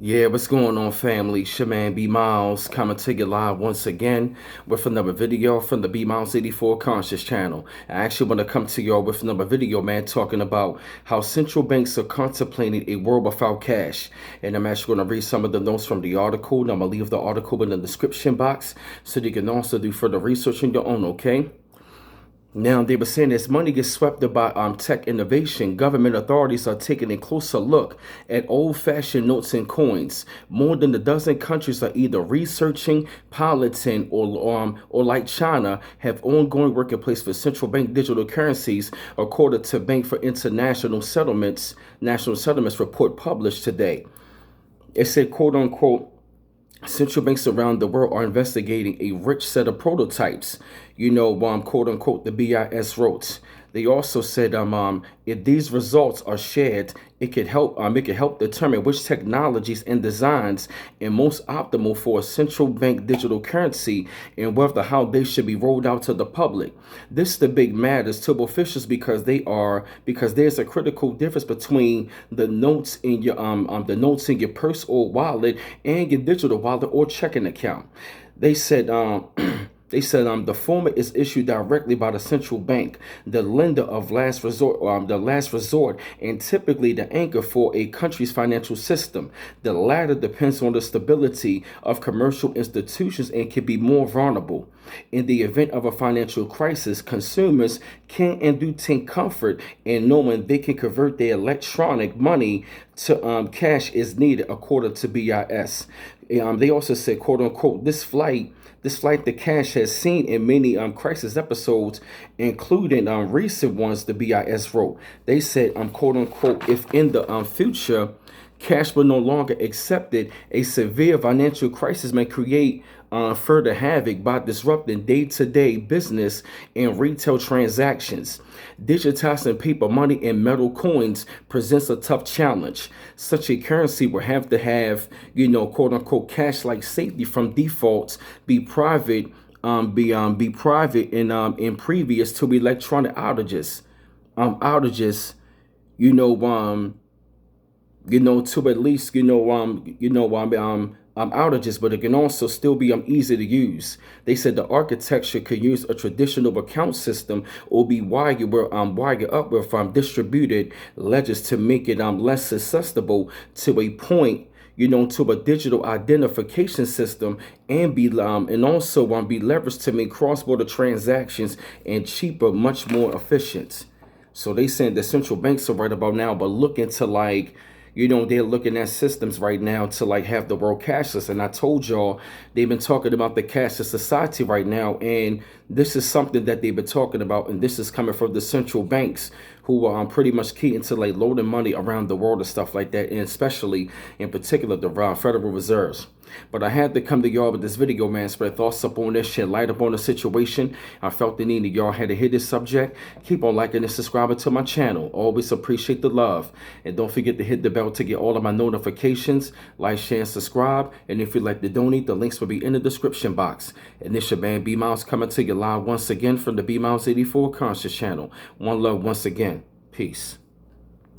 Yeah, what's going on, family? It's your man B Miles coming to you live once again with another video from the B Miles 84 Conscious channel. I actually want to come to y'all with another video, man, talking about how central banks are contemplating a world without cash. And I'm actually going to read some of the notes from the article, and I'm going to leave the article in the description box so you can also do further research on your own, okay? Now, they were saying as money gets swept up by tech innovation, government authorities are taking a closer look at old-fashioned notes and coins. More than a dozen countries are either researching, piloting, or like China, have ongoing work in place for central bank digital currencies, according to Bank for International Settlements, National Settlements report published today. It said, quote unquote, central banks around the world are investigating a rich set of prototypes, quote unquote, the BIS wrote. They also said, if these results are shared, it could help determine which technologies and designs are most optimal for a central bank digital currency and whether how they should be rolled out to the public. This is the big matters to officials because there's a critical difference between the notes in your purse or wallet and your digital wallet or checking account. They said the former is issued directly by the central bank, the lender of last resort, and typically the anchor for a country's financial system. The latter depends on the stability of commercial institutions and can be more vulnerable. In the event of a financial crisis, consumers can and do take comfort in knowing they can convert their electronic money to cash is needed, according to BIS. They also said, quote unquote, this flight the cash has seen in many crisis episodes, including recent ones, the BIS wrote. They said, quote unquote, if in the future cash will no longer accepted, a severe financial crisis may create further havoc by disrupting day-to-day business and retail transactions. Digitizing paper money and metal coins presents a tough challenge. Such a currency will have to have, quote unquote, cash-like safety from defaults, be private and previous to electronic outages. You know, to at least, outages, but it can also still be easy to use. They said the architecture could use a traditional account system or be wired up with distributed ledgers to make it less susceptible to a point, to a digital identification system, and be also be leveraged to make cross-border transactions and cheaper, much more efficient. So they saying the central banks are right about now, but looking to they're looking at systems right now to have the world cashless. And I told y'all they've been talking about the cashless society right now. And this is something that they've been talking about. And this is coming from the central banks who are pretty much key into loading money around the world and stuff like that. And especially in particular, the Federal Reserves. But I had to come to y'all with this video, man, spread thoughts up on this shit, light up on the situation. I felt the need that y'all had to hear this subject. Keep on liking and subscribing to my channel. Always appreciate the love. And don't forget to hit the bell to get all of my notifications. Like, share, and subscribe. And if you'd like to donate, the links will be in the description box. And this your man B Miles coming to you live once again from the B Miles 84 Conscious channel. One love once again. Peace.